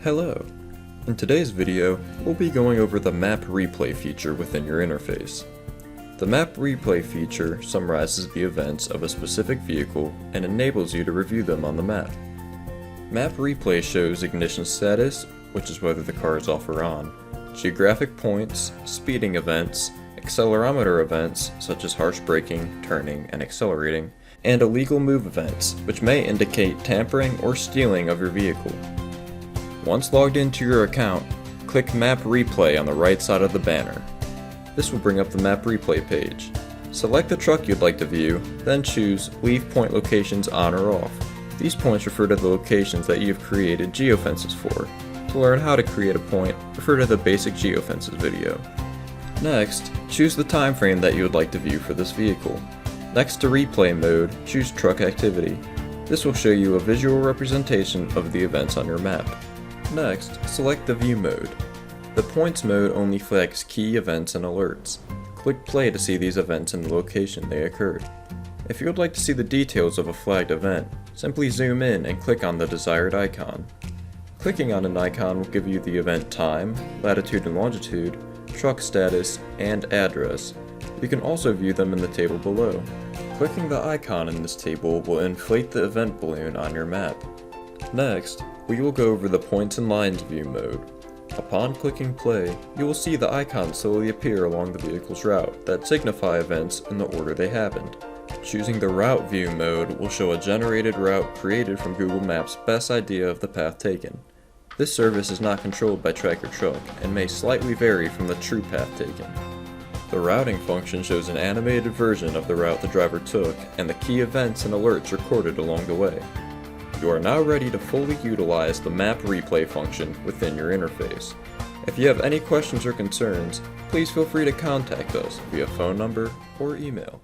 Hello! In today's video, we'll be going over the Map Replay feature within your interface. The Map Replay feature summarizes the events of a specific vehicle and enables you to review them on the map. Map Replay shows ignition status, which is whether the car is off or on, geographic points, speeding events, accelerometer events such as harsh braking, turning, and accelerating, and illegal move events, which may indicate tampering or stealing of your vehicle. Once logged into your account, click Map Replay on the right side of the banner. This will bring up the Map Replay page. Select the truck you'd like to view, then choose Leave Point Locations on or off. These points refer to the locations that you've created geofences for. To learn how to create a point, refer to the basic geofences video. Next, choose the time frame that you would like to view for this vehicle. Next to Replay mode, choose Truck Activity. This will show you a visual representation of the events on your map. Next, select the View mode. The Points mode only flags key events and alerts. Click play to see these events and the location they occurred. If you would like to see the details of a flagged event, simply zoom in and click on the desired icon. Clicking on an icon will give you the event time, latitude and longitude, truck status, and address. You can also view them in the table below. Clicking the icon in this table will inflate the event balloon on your map. Next, we will go over the Points and Lines View mode. Upon clicking play, you will see the icons slowly appear along the vehicle's route that signify events in the order they happened. Choosing the Route View mode will show a generated route created from Google Maps' best idea of the path taken. This service is not controlled by Track Your Truck and may slightly vary from the true path taken. The routing function shows an animated version of the route the driver took and the key events and alerts recorded along the way. You are now ready to fully utilize the Map Replay function within your interface. If you have any questions or concerns, please feel free to contact us via phone number or email.